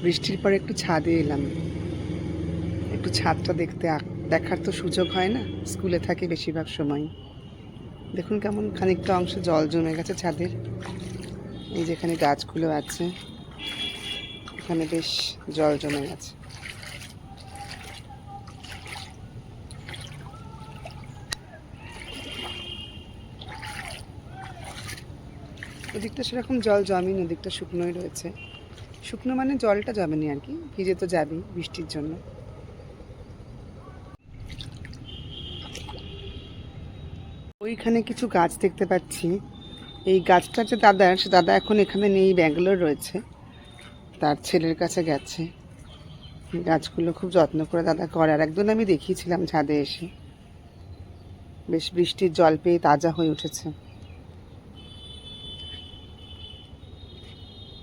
বৃষ্টির পরে একটু ছাদে এলাম, একটু ছাদটা দেখার তো সুযোগ হয় না, স্কুলে থাকি বেশিরভাগ সময়। দেখুন কেমন খানিকটা অংশ জল জমে গেছে ছাদের। এই যেখানে গাছগুলো আছে এখানে বেশ জল জমে গেছে। ওদিকটা সেরকম জল জমেনি, ওদিকটা শুকনোই রয়েছে। শুকনো মানে জলটা জমেনি আর কি, ভিজে তো যাবেই বৃষ্টির জন্য। ওইখানে কিছু গাছ দেখতে পাচ্ছি। এই গাছটা যে দাদার, সে দাদা এখন এখানে নেই, ব্যাঙ্গালোর রয়েছে, তার ছেলের কাছে গেছে। গাছগুলো খুব যত্ন করে দাদা করে। আর একদিন আমি দেখিয়েছিলাম ছাদে এসে, বেশ বৃষ্টির জল পেয়ে তাজা হয়ে উঠেছে।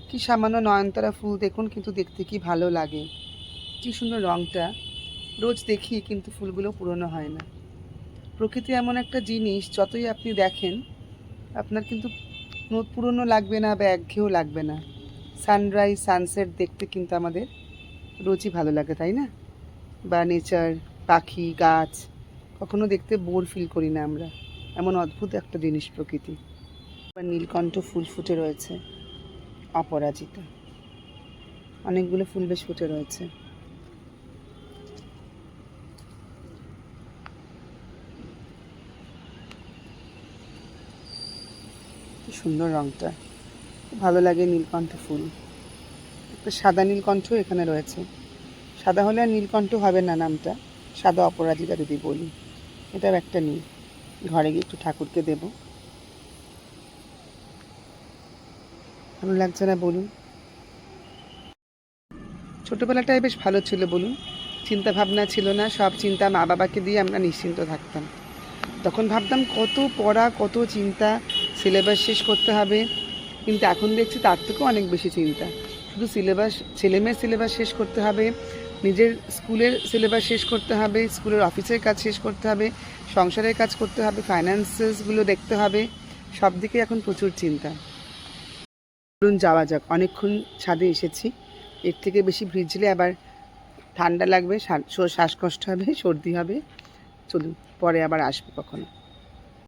কি সামান্য নয়নতারা ফুল দেখুন, কিন্তু দেখতে কি ভালো লাগে, কি সুন্দর রঙটা। রোজ দেখি কিন্তু ফুলগুলো পুরনো হয় না। প্রকৃতি এমন একটা জিনিস, যতই আপনি দেখেন আপনার কিন্তু পুরনো লাগবে না বা একঘেয়েও লাগবে না। সানরাইজ সানসেট দেখতে কিন্তু আমাদের রোজই ভালো লাগে, তাই না? বা নেচার, পাখি, গাছ, কখনো দেখতে বোর ফিল করি না আমরা। এমন অদ্ভুত একটা জিনিস প্রকৃতি। আবার নীলকণ্ঠ ফুল ফুটে রয়েছে, অপরাজিতা, অনেকগুলো ফুল বেশ ফুটে রয়েছে। কি সুন্দর রঙটা, খুব ভালো লাগে নীলকণ্ঠ ফুল। একটা সাদা নীলকণ্ঠ এখানে রয়েছে। সাদা হলে আর নীলকণ্ঠ হবে না নামটা, সাদা অপরাজিতা যদি বলি। এটাও একটা নিই, ঘরে গিয়ে একটু ঠাকুরকে দেব। ভালো লাগছে না বলুন? ছোটোবেলাটাই বেশ ভালো ছিল বলুন, চিন্তা ভাবনা ছিল না, সব চিন্তা মা বাবাকে দিয়ে আমরা নিশ্চিন্ত থাকতাম। তখন ভাবতাম কত পড়া, কত চিন্তা, সিলেবাস শেষ করতে হবে। কিন্তু এখন দেখছি তার থেকেও অনেক বেশি চিন্তা। শুধু সিলেবাস, ছেলেমেয়ের সিলেবাস শেষ করতে হবে, নিজের স্কুলের সিলেবাস শেষ করতে হবে, স্কুলের অফিসের কাজ শেষ করতে হবে, সংসারের কাজ করতে হবে, ফাইন্যান্সেসগুলো দেখতে হবে, সব দিকে এখন প্রচুর চিন্তা। চলুন যাওয়া যাক, অনেকক্ষণ ছাদে এসেছি, এর থেকে বেশি ভিজলে আবার ঠান্ডা লাগবে, শ্বাসকষ্ট হবে, সর্দি হবে। চলুন, পরে আবার আসবো কখনো।